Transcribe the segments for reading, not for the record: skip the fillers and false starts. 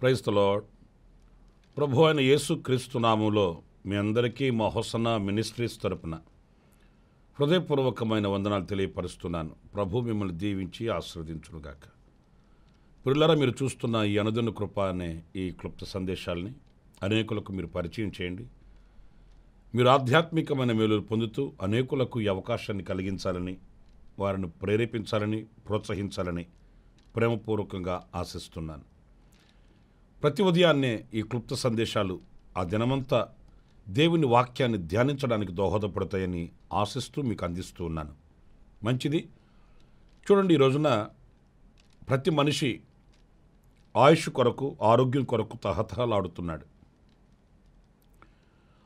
Praise the lord. ప్రభు అయిన యేసుక్రీస్తు నామములో మీ అందరికీ మా హోసన్న మినిస్ట్రీస్ తరపున హృదయపూర్వకమైన వందనాలు తెలియపరుస్తున్నాను. ప్రభు మిమ్మల్ని దీవించి ఆశీర్వదించునుగాక. పిల్లరా, మీరు చూస్తున్న ఈ అనుదిన కృప అనే ఈ క్లుప్త సందేశాలని అనేకులకు మీరు పరిచయం చేయండి. మీరు ఆధ్యాత్మికమైన మేలులు పొందుతూ అనేకులకు ఈ అవకాశాన్ని కలిగించాలని, వారిని ప్రేరేపించాలని, ప్రోత్సహించాలని ప్రేమపూర్వకంగా ఆశిస్తున్నాను. ప్రతి ఉదయాన్నే ఈ క్లుప్త సందేశాలు ఆ దినమంతా దేవుని వాక్యాన్ని ధ్యానించడానికి దోహదపడతాయని ఆశిస్తూ మీకు అందిస్తూ ఉన్నాను. మంచిది. చూడండి, ఈ రోజున ప్రతి మనిషి ఆయుష్ కొరకు, ఆరోగ్యం కొరకు తహతహలాడుతున్నాడు.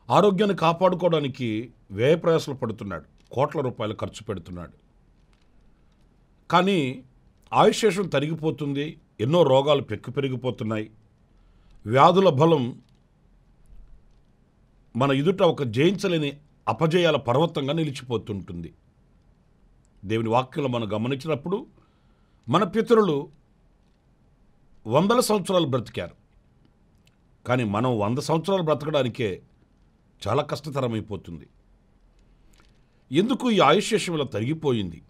ఆరోగ్యాన్ని కాపాడుకోవడానికి వ్యయ ప్రయాసలు పడుతున్నాడు, కోట్ల రూపాయలు ఖర్చు పెడుతున్నాడు. కానీ ఆయుష్శేషం తరిగిపోతుంది, ఎన్నో రోగాలు పెరిగిపోతున్నాయి. వ్యాధుల బలం మన ఎదుట ఒక జయించలేని అపజయాల పర్వతంగా నిలిచిపోతుంటుంది. దేవుని వాక్యంలో మనం గమనించినప్పుడు మన పితరులు 100 సంవత్సరాలు బ్రతికారు. కానీ మనం 100 సంవత్సరాలు బ్రతకడానికే చాలా కష్టతరమైపోతుంది. ఎందుకు ఈ ఆయుష్శేషం ఇలా తరిగిపోయింది?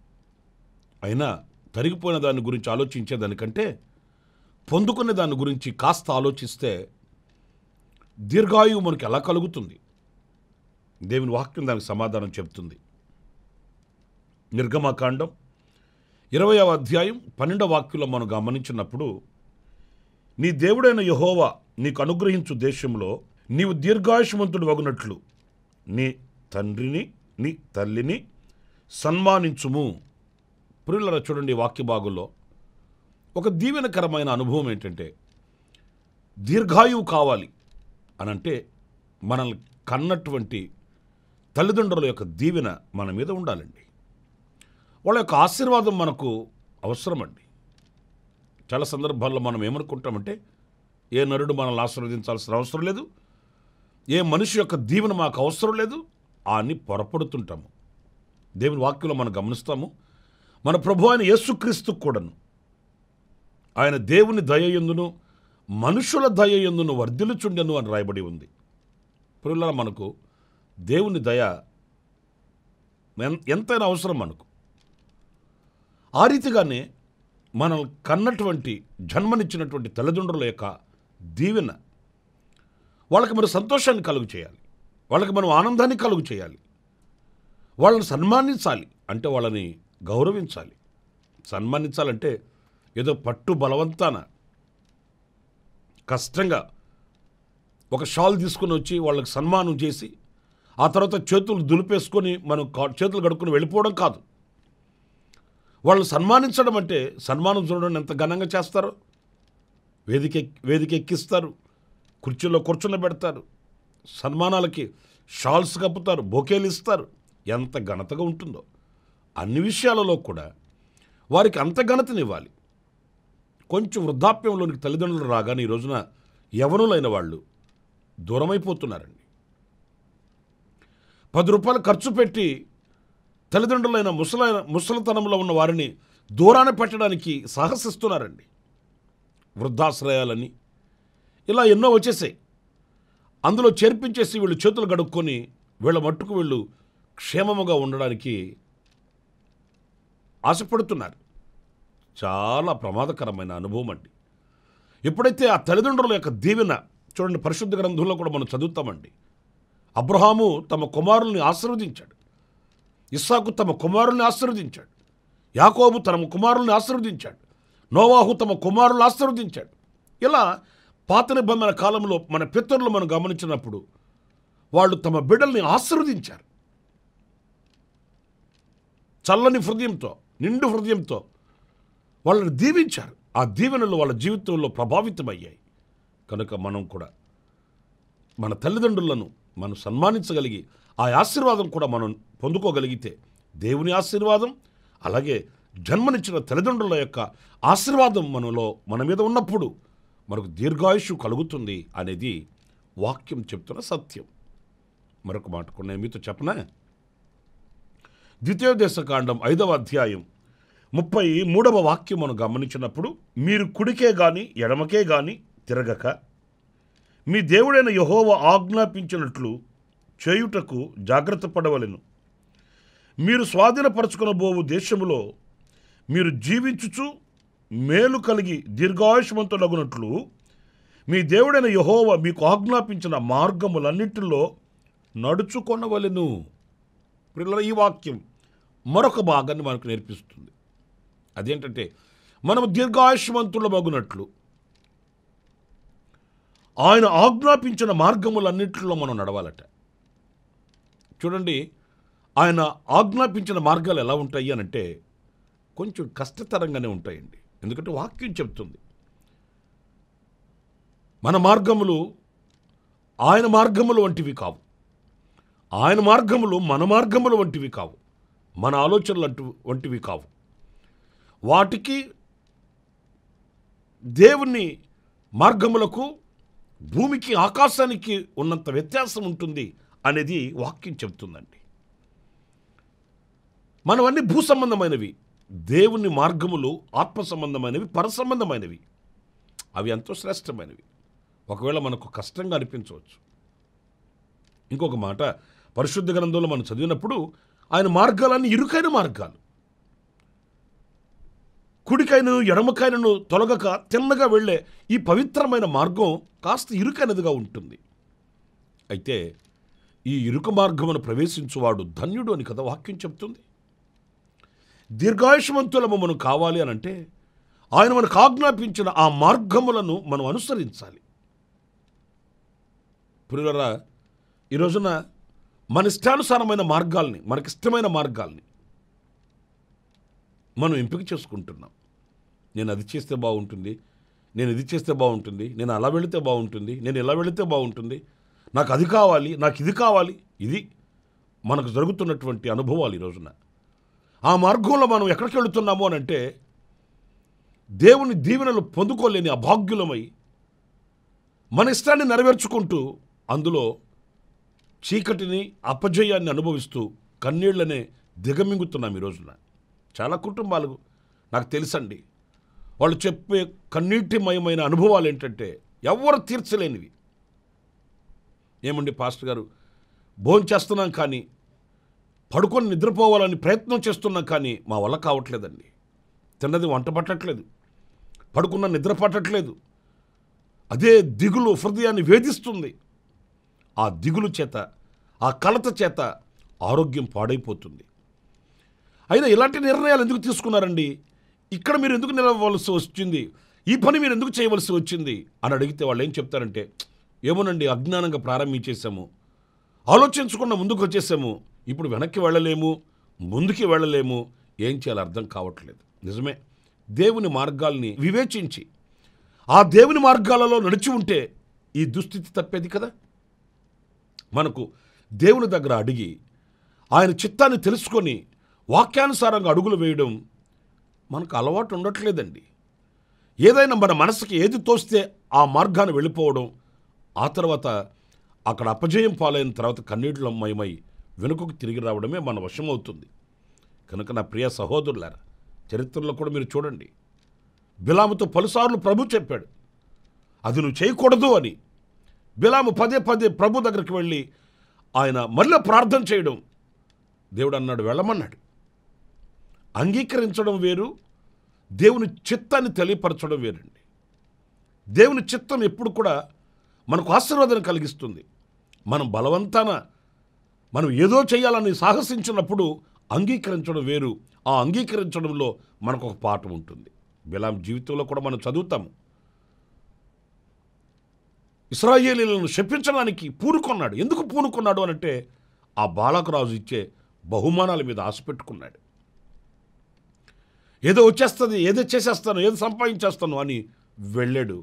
అయినా తరిగిపోయిన దాని గురించి ఆలోచించేదానికంటే పొందుకునే దాని గురించి కాస్త ఆలోచిస్తే దీర్ఘాయువు మనకు ఎలా కలుగుతుంది? దేవుని వాక్యం దానికి సమాధానం చెప్తుంది. నిర్గమకాండం 20వ అధ్యాయం 12వ వాక్యంలో మనం గమనించినప్పుడు, నీ దేవుడైన యెహోవా నీకు అనుగ్రహించు దేశంలో నీవు దీర్ఘాయుష్మంతుడు వగునట్లు నీ తండ్రిని నీ తల్లిని సన్మానించుము. ప్రియులారా, చూడండి, వాక్య భాగంలో ఒక దీవెనకరమైన అనుభవం ఏంటంటే, దీర్ఘాయువు కావాలి అనంటే మనల్ని కన్నటువంటి తల్లిదండ్రుల యొక్క దీవెన మన మీద ఉండాలండి. వాళ్ళ యొక్క ఆశీర్వాదం మనకు అవసరమండి. చాలా సందర్భాల్లో మనం ఏమనుకుంటామంటే, ఏ నరుడు మనల్ని ఆశీర్వదించాల్సిన అవసరం లేదు, ఏ మనిషి యొక్క దీవెన మాకు అవసరం లేదు అని పొరపడుతుంటాము. దేవుని వాక్యంలో మనం గమనిస్తాము, మన ప్రభు అయిన యేసుక్రీస్తు కూడాను ఆయన దేవుని దయయందును మనుషుల దయయందును వర్ధిల్లుచుండెను అని రాయబడి ఉంది. ప్రియులారా, మనకు దేవుని దయ ఎంతైనా అవసరం మనకు. ఆ రీతిగానే మనల్ని కన్నటువంటి, జన్మనిచ్చినటువంటి తల్లిదండ్రుల యొక్క దీవెన వాళ్ళకి మనం సంతోషాన్ని కలుగు చేయాలి, వాళ్ళకి మనం ఆనందాన్ని కలుగు చేయాలి, వాళ్ళని సన్మానించాలి, అంటే వాళ్ళని గౌరవించాలి. సన్మానించాలంటే ఏదో పట్టు బలవంతాన కష్టంగా ఒక షాల్ తీసుకుని వచ్చి వాళ్ళకి సన్మానం చేసి ఆ తర్వాత చేతులు దులిపేసుకొని మనం చేతులు కడుక్కొని వెళ్ళిపోవడం కాదు. వాళ్ళు సన్మానించడం అంటే, సన్మానం చూడడం ఎంత ఘనంగా చేస్తారో, వేదిక ఎక్కిస్తారు, కుర్చీలో కూర్చుని పెడతారు, సన్మానాలకి షాల్స్ కప్పుతారు, బొకేలు ఇస్తారు. ఎంత ఘనతగా ఉంటుందో. అన్ని విషయాలలో కూడా వారికి అంత ఘనతనివ్వాలి. కొంచెం వృద్ధాప్యంలోనికి తల్లిదండ్రులు రాగానే ఈ రోజున యవనులైన వాళ్ళు దూరమైపోతున్నారండి. 10 రూపాయలు ఖర్చు పెట్టి తల్లిదండ్రులైన ముసలితనంలో ఉన్న వారిని దూరాన పెట్టడానికి సాహసిస్తున్నారండి. వృద్ధాశ్రయాలని ఇలా ఎన్నో వచ్చేసాయి. అందులో చేర్పించేసి వీళ్ళు చేతులు గడుక్కొని వీళ్ళ మట్టుకు వీళ్ళు క్షేమముగా ఉండడానికి ఆశపడుతున్నారు. చాలా ప్రమాదకరమైన అనుభవం అండి. ఎప్పుడైతే ఆ తల్లిదండ్రుల యొక్క దీవెన, చూడండి, పరిశుద్ధ గ్రంథంలో కూడా మనం చదువుతామండి. అబ్రహాము తమ కుమారుల్ని ఆశీర్వదించాడు, ఇస్సాకు తమ కుమారుల్ని ఆశీర్వదించాడు, యాకోబు తమ కుమారుల్ని ఆశీర్వదించాడు, నోవాహు తమ కుమారుల్ని ఆశీర్వదించాడు. ఇలా పాత నిబంధన కాలంలో మన పితరులు మనం గమనించినప్పుడు వాళ్ళు తమ బిడ్డల్ని ఆశీర్వదించారు. చల్లని హృదయంతో, నిండు హృదయంతో వాళ్ళని దీవించారు. ఆ దీవెనలు వాళ్ళ జీవితంలో ప్రభావితమయ్యాయి. కనుక మనం కూడా మన తల్లిదండ్రులను మనం సన్మానించగలిగి ఆ ఆశీర్వాదం కూడా మనం పొందుకోగలిగితే, దేవుని ఆశీర్వాదం అలాగే జన్మనిచ్చిన తల్లిదండ్రుల యొక్క ఆశీర్వాదం మన మీద ఉన్నప్పుడు మనకు దీర్ఘాయుషు కలుగుతుంది అనేది వాక్యం చెప్తున్న సత్యం. మరొక మాట కూడా నేను మీతో చెప్పనా? ద్వితీయోపదేశకాండం 5వ అధ్యాయం 33వ వాక్యం మనం గమనించినప్పుడు, మీరు కుడికే గాని ఎడమకే గాని తిరగక మీ దేవుడైన యెహోవా ఆజ్ఞాపించినట్లు చేయుటకు జాగ్రత్త పడవలెను. మీరు స్వాధీనపరచుకొనబోవు దేశములో మీరు జీవించుచు మేలు కలిగి దీర్ఘాయుష్మంతులగునట్లు మీ దేవుడైన యెహోవా మీకు ఆజ్ఞాపించిన మార్గములన్నిటిలో నడుచుకొనవలెను. పిల్లల, ఈ వాక్యం మరొక భాగాన్ని మనకు నేర్పిస్తుంది. అదేంటంటే మనము దీర్ఘాయుష్మంతులమగునట్లు ఆయన ఆజ్ఞాపించిన మార్గములన్నింటిలో మనం నడవాలట. చూడండి, ఆయన ఆజ్ఞాపించిన మార్గాలు ఎలా ఉంటాయి అనంటే కొంచెం కష్టతరంగానే ఉంటాయండి. ఎందుకంటే వాక్యం చెప్తుంది మన మార్గములు ఆయన మార్గములు వంటివి కావు, ఆయన మార్గములు మన మార్గములు వంటివి కావు, మన ఆలోచనలు వంటివి కావు. వాటికి దేవుని మార్గములకు భూమికి ఆకాశానికి ఉన్నంత వ్యత్యాసం ఉంటుంది అనేది వాక్యం చెబుతుందండి. మనవన్నీ భూ సంబంధమైనవి, దేవుని మార్గములు ఆత్మ సంబంధమైనవి, పరసంబంధమైనవి. అవి ఎంతో శ్రేష్టమైనవి. ఒకవేళ మనకు కష్టంగా అనిపించవచ్చు. ఇంకొక మాట, పరిశుద్ధ గ్రంథంలో మనం చదివినప్పుడు ఆయన మార్గాలన్నీ ఇరుకైన మార్గాలు, కుడికైనను ఎడమకైనను తొలగక తిన్నగా వెళ్ళే ఈ పవిత్రమైన మార్గం కాస్త ఇరుకైనదిగా ఉంటుంది. అయితే ఈ ఇరుకు మార్గమును ప్రవేశించువాడు ధన్యుడు అని కదా వాక్యం చెప్తుంది. దీర్ఘాయుష్మంతులము మనం కావాలి అనంటే ఆయన మనకు ఆజ్ఞాపించిన ఆ మార్గములను మనం అనుసరించాలి. ప్రియులారా, ఈ రోజున మన ఇష్టానుసారమైన మార్గాల్ని, మనకిష్టమైన మార్గాల్ని మనం ఎంపిక చేసుకుంటున్నాం. నేను అది చేస్తే బాగుంటుంది, నేను ఇది చేస్తే బాగుంటుంది, నేను అలా వెళితే బాగుంటుంది, నేను ఇలా వెళితే బాగుంటుంది, నాకు అది కావాలి, నాకు ఇది కావాలి. ఇది మనకు జరుగుతున్నటువంటి అనుభవాలు. ఈ రోజున ఆ మార్గంలో మనం ఎక్కడికి వెళుతున్నాము అని అంటే దేవుని దీవెనలు పొందుకోలేని అభాగ్యులమై మన ఇష్టాన్ని నెరవేర్చుకుంటూ అందులో చీకటిని, అపజయాన్ని అనుభవిస్తూ కన్నీళ్లనే దిగమింగుతున్నాం. ఈ రోజున చాలా కుటుంబాలు నాకు తెలుసండి, వాళ్ళు చెప్పే కన్నీటిమయమైన అనుభవాలు ఏంటంటే ఎవరు తీర్చలేనివి. ఏమండి పాస్టర్ గారు, భోజనం చేస్తున్నాం కానీ, పడుకొని నిద్రపోవాలని ప్రయత్నం చేస్తున్నాం కానీ మా వల్ల కావట్లేదండి. తిన్నది వంట పట్టట్లేదు, పడుకున్న నిద్ర పట్టట్లేదు. అదే దిగులు హృదయాన్ని వేధిస్తుంది. ఆ దిగులు చేత, ఆ కలత చేత ఆరోగ్యం పాడైపోతుంది. అయినా ఇలాంటి నిర్ణయాలు ఎందుకు తీసుకున్నారండి? ఇక్కడ మీరు ఎందుకు నిలవలసి వచ్చింది? ఈ పని మీరు ఎందుకు చేయవలసి వచ్చింది అని అడిగితే వాళ్ళు ఏం చెప్తారంటే, ఏమోనండి, అజ్ఞానంగా ప్రారంభించేసాము, ఆలోచించకుండా ముందుకు వచ్చేసాము, ఇప్పుడు వెనక్కి వెళ్ళలేము, ముందుకి వెళ్ళలేము, ఏం చేయాలో అర్థం కావట్లేదు. నిజమే, దేవుని మార్గాల్ని వివేచించి ఆ దేవుని మార్గాలలో నడిచి ఉంటే ఈ దుస్థితి తప్పేది కదా. మనకు దేవుని దగ్గర అడిగి ఆయన చిత్తాన్ని తెలుసుకొని వాక్యానుసారంగా అడుగులు వేయడం మనకు అలవాటు ఉండట్లేదండి. ఏదైనా మన మనసుకి ఏది తోస్తే ఆ మార్గాన్ని వెళ్ళిపోవడం, ఆ తర్వాత అక్కడ అపజయం పాలైన తర్వాత కన్నీటిమయమై వెనుకకు తిరిగి రావడమే మన వశమవుతుంది. కనుక నా ప్రియ సహోదరులారా, చరిత్రలో కూడా మీరు చూడండి, బిలాముతో పలుసార్లు ప్రభు చెప్పాడు అది నువ్వు చేయకూడదు అని. బిలాము పదే పదే ప్రభు దగ్గరికి వెళ్ళి ఆయన మళ్ళీ ప్రార్థన చేయడం, దేవుడు అన్నాడు వెళ్ళమన్నాడు. అంగీకరించడం వేరు, దేవుని చిత్తాన్ని తెలియపరచడం వేరండి. దేవుని చిత్తం ఎప్పుడు కూడా మనకు ఆశీర్వాదాన్ని కలిగిస్తుంది. మనం బలవంతాన మనం ఏదో చేయాలని సాహసించినప్పుడు అంగీకరించడం వేరు. ఆ అంగీకరించడంలో మనకు ఒక పాఠం ఉంటుంది. బిలాం జీవితంలో కూడా మనం చదువుతాము. ఇశ్రాయేలీయులను శపించడానికి పూనుకున్నాడు. ఎందుకు పూనుకున్నాడు అనంటే ఆ బాలాకు రాజు ఇచ్చే బహుమానాల మీద ఆశ పెట్టుకున్నాడు. ఏదో వచ్చేస్తుంది, ఏదో చేసేస్తాను, ఏదో సంపాదించేస్తాను అని వెళ్ళాడు.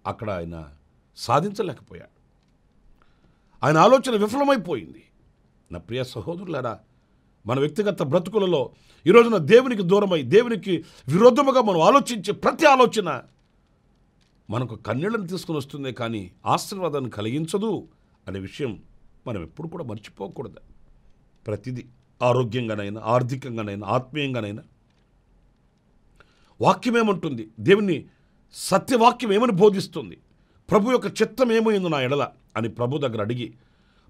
అక్కడ ఆయన సాధించలేకపోయాడు. ఆయన ఆలోచన విఫలమైపోయింది. నా ప్రియ సహోదరులారా, మన వ్యక్తిగత బ్రతుకులలో ఈ రోజున దేవునికి దూరమై దేవునికి విరోధముగా మనం ఆలోచించే ప్రతి ఆలోచన మనకు కన్నీళ్లను తీసుకుని వస్తుందే కానీ ఆశీర్వాదాన్ని కలిగించదు అనే విషయం మనం ఎప్పుడు కూడా మర్చిపోకూడదు. ప్రతిదీ ఆరోగ్యంగానైనా, ఆర్థికంగానైనా, ఆత్మీయంగానైనా వాక్యం ఏమంటుంది, దేవుని సత్యవాక్యం ఏమని బోధిస్తుంది, ప్రభు యొక్క చిత్తం ఏమైందో నా ఎడల అని ప్రభు దగ్గర అడిగి,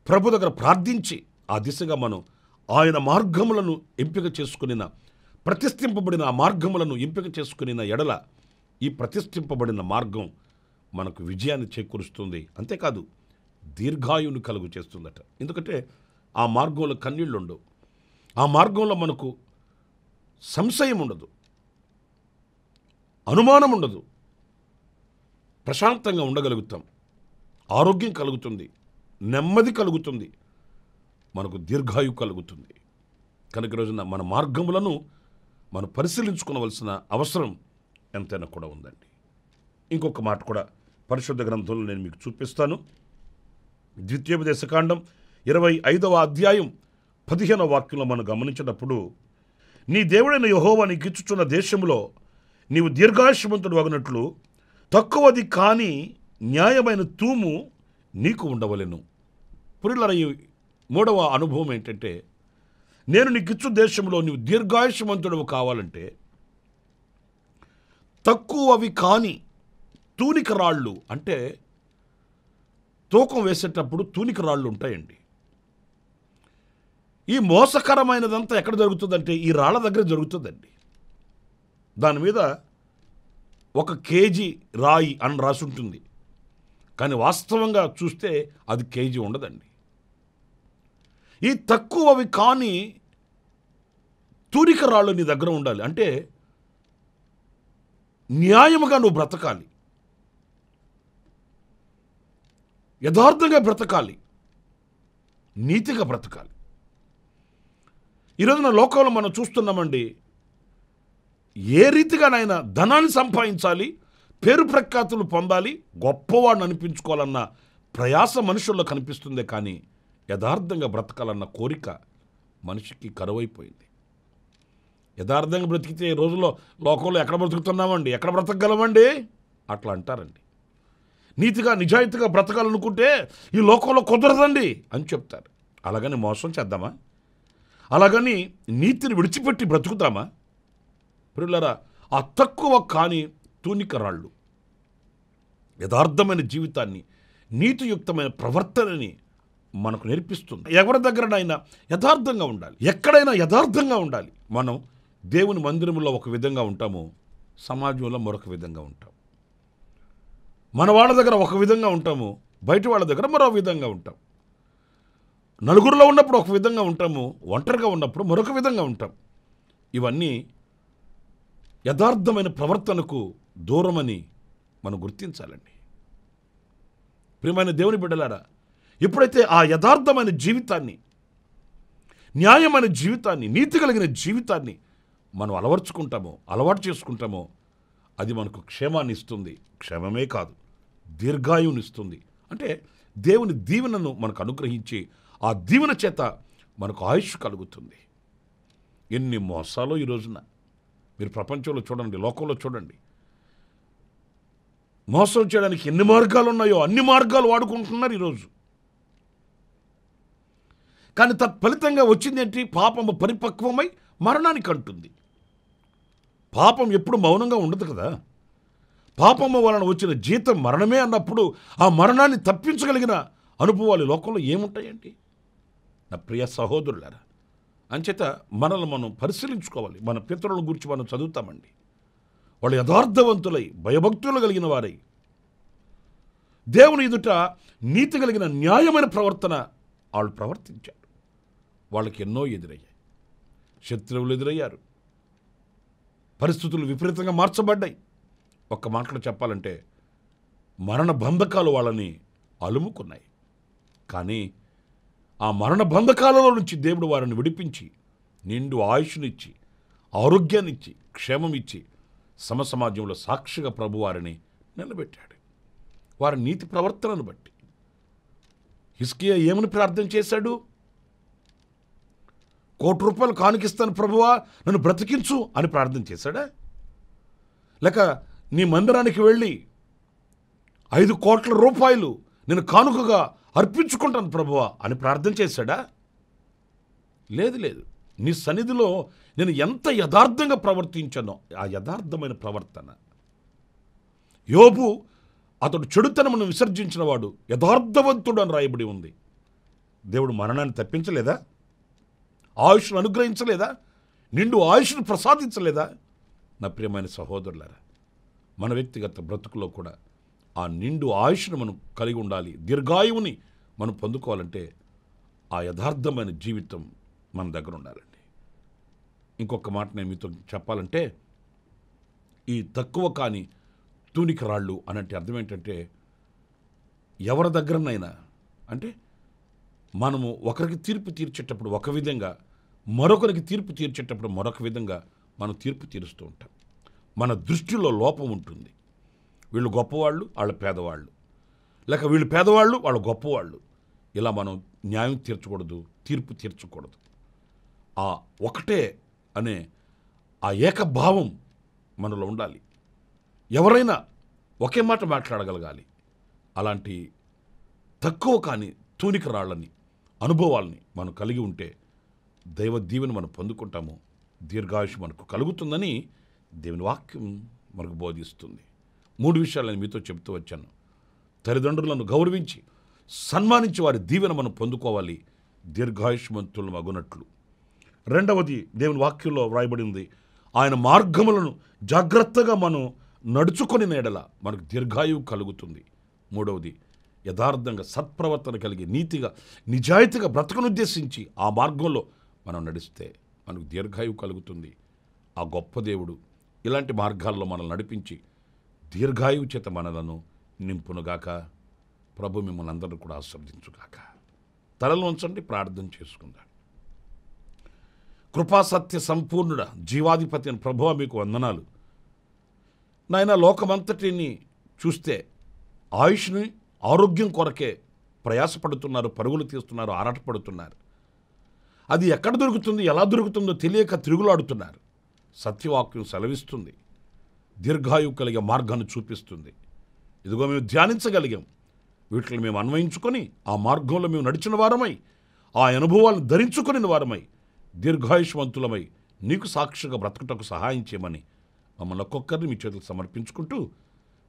ప్రభు దగ్గర ప్రార్థించి, ఆ దిశగా మనం ఆయన మార్గములను ఎంపిక చేసుకునిన, ప్రతిష్ఠింపబడిన ఆ మార్గములను ఎంపిక చేసుకునిన ఎడల ఈ ప్రతిష్ఠింపబడిన మార్గం మనకు విజయాన్ని చేకూరుస్తుంది. అంతేకాదు దీర్ఘాయువుని కలుగు చేస్తుందట. ఎందుకంటే ఆ మార్గంలో కన్నీళ్ళు ఉండవు, ఆ మార్గంలో మనకు సంశయం ఉండదు, అనుమానం ఉండదు, ప్రశాంతంగా ఉండగలుగుతాం, ఆరోగ్యం కలుగుతుంది, నెమ్మది కలుగుతుంది, మనకు దీర్ఘాయువు కలుగుతుంది. కనుక రోజున మన మార్గములను మనం పరిశీలించుకోవలసిన అవసరం ఎంతైనా కూడా ఉందండి. ఇంకొక మాట కూడా పరిశుద్ధ గ్రంథంలో నేను మీకు చూపిస్తాను. ద్వితీయోపదేశకాండం 25వ అధ్యాయం 15వ వాక్యంలో మనం గమనించినప్పుడు, నీ దేవుడైన యెహోవా నీకు ఇచ్చుచున్న దేశంలో నీవు దీర్ఘాయుష్మంతుడు అగునట్లు తక్కువది కాని న్యాయమైన తూము నీకు ఉండవలెను. పురిలర ఈ 3వ అనుభవం ఏంటంటే, నేను నీకు ఇచ్చు దేశంలో నీవు దీర్ఘాయుష్మంతుడు కావాలంటే తక్కువవి కాని తూనిక రాళ్ళు, అంటే తూకం వేసేటప్పుడు తూనిక రాళ్ళు ఉంటాయండి. ఈ మోసకరమైనదంతా ఎక్కడ జరుగుతుందంటే ఈ రాళ్ళ దగ్గర జరుగుతుందండి. దాని మీద 1 కేజీ రాయి అని రాసి ఉంటుంది, కానీ వాస్తవంగా చూస్తే అది కేజీ ఉండదండి. ఈ తక్కువవి కాని తూనిక రాళ్ళు నీ దగ్గర ఉండాలి. అంటే న్యాయముగా నువ్వు బ్రతకాలి, యథార్థంగా బ్రతకాలి, నీతిగా బ్రతకాలి. ఈరోజున లోకంలో మనం చూస్తున్నామండి, ఏ రీతిగానైనా ధనాన్ని సంపాదించాలి, పేరు ప్రఖ్యాతులు పొందాలి, గొప్పవాడిని అనిపించుకోవాలన్న ప్రయాస మనుషుల్లో కనిపిస్తుందే కానీ యథార్థంగా బ్రతకాలన్న కోరిక మనిషికి కరువైపోయింది. యథార్థంగా బ్రతికితే ఈ రోజుల్లో లోకంలో ఎక్కడ బ్రతుకుతున్నామండి, ఎక్కడ బ్రతకగలమండి? అట్లా అంటారండి. నీతిగా నిజాయితీగా బ్రతకాలనుకుంటే ఈ లోకంలో కుదరదండి అని చెప్తారు. అలాగని మోసం చేద్దామా? అలాగని నీతిని విడిచిపెట్టి బ్రతుకుతామా? ప్రియులారా, ఆ తక్కువ కాని తూనిక రాళ్ళు యథార్థమైన జీవితాన్ని, నీతియుక్తమైన ప్రవర్తనని మనకు నేర్పిస్తుంది. ఎవరి దగ్గరనైనా యథార్థంగా ఉండాలి, ఎక్కడైనా యథార్థంగా ఉండాలి. మనం దేవుని మందిరంలో ఒక విధంగా ఉంటాము, సమాజంలో మరొక విధంగా ఉంటాం. మన వాళ్ళ దగ్గర ఒక విధంగా ఉంటాము, బయట వాళ్ళ దగ్గర మరో విధంగా ఉంటాం. నలుగురిలో ఉన్నప్పుడు ఒక విధంగా ఉంటాము, ఒంటరిగా ఉన్నప్పుడు మరొక విధంగా ఉంటాం. ఇవన్నీ యథార్థమైన ప్రవర్తనకు దూరమని మనం గుర్తించాలండి. ప్రియమైన దేవుని బిడ్డలారా, ఎప్పుడైతే ఆ యథార్థమైన జీవితాన్ని, న్యాయమైన జీవితాన్ని, నీతి కలిగిన జీవితాన్ని మనం అలవాటు చేసుకుంటామో అది మనకు క్షేమాన్ని ఇస్తుంది. క్షేమమే కాదు, దీర్ఘాయువుని ఇస్తుంది. అంటే దేవుని దీవెనను మనకు అనుగ్రహించి ఆ దీవెన చేత మనకు ఆయుష్ కలుగుతుంది. ఎన్ని మోసాలో ఈ రోజున మీరు ప్రపంచంలో చూడండి, లోకంలో చూడండి, మోసం చేయడానికి ఎన్ని మార్గాలు ఉన్నాయో అన్ని మార్గాలు వాడుకుంటున్నారు ఈరోజు. కానీ తత్ఫలితంగా వచ్చింది ఏంటి? పాపము పరిపక్వమై మరణానికి అంటుంది. పాపం ఎప్పుడు మౌనంగా ఉండదు కదా. పాపము వలన వచ్చిన జీతం మరణమే అన్నప్పుడు ఆ మరణాన్ని తప్పించగలిగిన అనుభవాలు లోకంలో ఏముంటాయండి? నా ప్రియ సహోదరులారా, అంచేత మనల్ని మనం పరిశీలించుకోవాలి. మన పితరుల గురించి మనం చదువుతామండి. వాళ్ళు యథార్థవంతులై, భయభక్తులు కలిగిన వారై, దేవుని ఎదుట నీతి కలిగిన న్యాయమైన ప్రవర్తన వాళ్ళు ప్రవర్తించారు. వాళ్ళకి ఎన్నో ఎదురయ్యాయి, శత్రువులు ఎదురయ్యారు, పరిస్థితులు విపరీతంగా మార్చబడ్డాయి. ఒక్క మాటలో చెప్పాలంటే మరణ బంధకాలు వాళ్ళని అలుముకున్నాయి. కానీ ఆ మరణ బంధకాలలో నుంచి దేవుడు వారిని విడిపించి నిండు ఆయుష్నిచ్చి, ఆరోగ్యాన్నిచ్చి, క్షేమం ఇచ్చి సమసమాజంలో సాక్షిగా ప్రభు వారిని నిలబెట్టాడు. వారి నీతి ప్రవర్తనను బట్టి హిజ్కియా ఏమని ప్రార్థన చేశాడు? ₹1,00,00,000 కానుకిస్తాను ప్రభువా, నన్ను బ్రతికించు అని ప్రార్థన చేశాడా? లేక నీ మందిరానికి వెళ్ళి ₹5,00,00,000 నేను కానుకగా అర్పించుకుంటాను ప్రభువా అని ప్రార్థన చేశాడా? లేదు. నీ సన్నిధిలో నేను ఎంత యథార్థంగా ప్రవర్తించానో ఆ యథార్థమైన ప్రవర్తన. యోబు అతడు చెడుతనమును విసర్జించిన వాడు యథార్థవంతుడు అని రాయబడి ఉంది. దేవుడు మరణాన్ని తప్పించలేదా? ఆయుష్ను అనుగ్రహించలేదా? నిండు ఆయుష్ను ప్రసాదించలేదా? నా ప్రియమైన సహోదరులారా, మన వ్యక్తిగత బ్రతుకులో కూడా ఆ నిండు ఆయుష్ను మనం కలిగి ఉండాలి. దీర్ఘాయువుని మనం పొందుకోవాలంటే ఆ యథార్థమైన జీవితం మన దగ్గర ఉండాలండి. ఇంకొక మాట నేను మీతో చెప్పాలంటే, ఈ తక్కువ కాని తూనిక రాళ్ళు అనంటే అర్థం ఏంటంటే, ఎవరి దగ్గరనైనా అంటే మనము ఒకరికి తీర్పు తీర్చేటప్పుడు ఒక విధంగా, మరొకరికి తీర్పు తీర్చేటప్పుడు మరొక విధంగా మనం తీర్పు తీరుస్తూ ఉంటాం. మన దృష్టిలో లోపం ఉంటుంది. వీళ్ళు గొప్పవాళ్ళు, వాళ్ళు పేదవాళ్ళు, లేక వీళ్ళు పేదవాళ్ళు, వాళ్ళు గొప్పవాళ్ళు. ఇలా మనం న్యాయం తీర్చకూడదు, తీర్పు తీర్చకూడదు. ఆ ఒకటే అనే ఆ ఏకభావం మనలో ఉండాలి. ఎవరైనా ఒకే మాట మాట్లాడగలగాలి. అలాంటి తక్కువ కాని తూనిక రాళ్ళని, అనుభవాల్ని మనం కలిగి ఉంటే దైవ దీవెన మనం పొందుకుంటాము. దీర్ఘాయుష్ మనకు కలుగుతుందని దేవుని వాక్యం మనకు బోధిస్తుంది. 3 విషయాలు నేను మీతో చెప్తూ వచ్చాను. తల్లిదండ్రులను గౌరవించి సన్మానించి వారి దీవెన మనం పొందుకోవాలి, దీర్ఘాయుష్మంతులు మగునట్లు. రెండవది, దేవుని వాక్యంలో వ్రాయబడింది, ఆయన మార్గములను జాగ్రత్తగా మనం నడుచుకొని నేడల మనకు దీర్ఘాయువు కలుగుతుంది. మూడవది, యథార్థంగా సత్ప్రవర్తన కలిగి నీతిగా నిజాయితీగా బ్రతకనుద్దేశించి ఆ మార్గంలో మనం నడిస్తే మనకు దీర్ఘాయువు కలుగుతుంది. ఆ గొప్ప దేవుడు ఇలాంటి మార్గాల్లో మనల్ని నడిపించి దీర్ఘాయువు చేత మనలను నింపునుగాక. ప్రభు మిమ్మల్ని అందరూ కూడా ఆశీర్వదించుగాక. తలలు ఉంచండి, ప్రార్థన చేసుకుందాం. కృపాసత్య సంపూర్ణుడ, జీవాధిపతి అని ప్రభువా మీకు వందనాలు. నాయన, లోకమంతటిని చూస్తే ఆయుష్ని ఆరోగ్యం కొరకే ప్రయాసపడుతున్నారు, పరుగులు తీస్తున్నారు, ఆరాటపడుతున్నారు. అది ఎక్కడ దొరుకుతుంది, ఎలా దొరుకుతుందో తెలియక తిరుగులాడుతున్నారు. సత్యవాక్యం సెలవిస్తుంది, దీర్ఘాయువు కలిగే మార్గాన్ని చూపిస్తుంది. ఇదిగో మేము ధ్యానించగలిగాం, వీటిని మేము అన్వయించుకొని ఆ మార్గంలో మేము నడిచిన వారమై, ఆ అనుభవాలను ధరించుకుని వారమై, దీర్ఘాయుష్వంతులమై నీకు సాక్షిగా బ్రతకటకు సహాయం చేయమని మమ్మల్ని ఒక్కొక్కరిని మీ చేతులకు సమర్పించుకుంటూ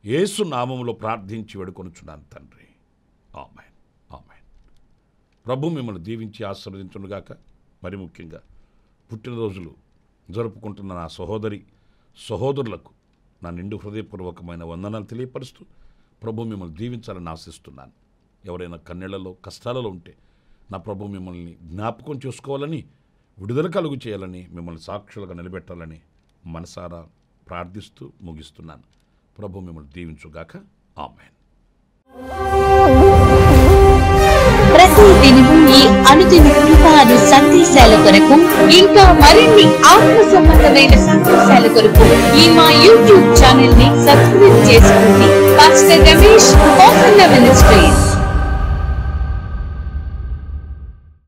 యేసు నామములో ప్రార్థించి వేడుకొనుచున్నాను తండ్రి. ఆమేన్, ఆమేన్. ప్రభు మిమ్మల్ని దీవించి ఆశీర్వదించునుగాక. మరి ముఖ్యంగా పుట్టినరోజులు జరుపుకుంటున్న నా సహోదరులకు నా నిండు హృదయపూర్వకమైన వందనాలు తెలియపరుస్తూ ప్రభు మిమ్మల్ని దీవించాలని ఆశిస్తున్నాను. ఎవరైనా కన్నీళ్లలో కష్టాలలో ఉంటే నా ప్రభు మిమ్మల్ని జ్ఞాపకం చేసుకోవాలని, విడుదల కలుగు చేయాలని, మిమ్మల్ని సాక్షులుగా నిలబెట్టాలని మనసారా ప్రార్థిస్తూ ముగిస్తున్నాను. ప్రభు మిమ్మల్ని దీవించుగాక. ఆమేన్. ప్రతి దినము ఈ అనుదిన కృపాను సందేశాల కొరకు, ఇంకా మరిన్ని ఆత్మ సంబంధమైన సందేశాల కొరకు ఈ మా యూట్యూబ్ ఛానల్ ని సబ్స్క్రైబ్ చేసుకోండి. Pastor Ramesh ministries.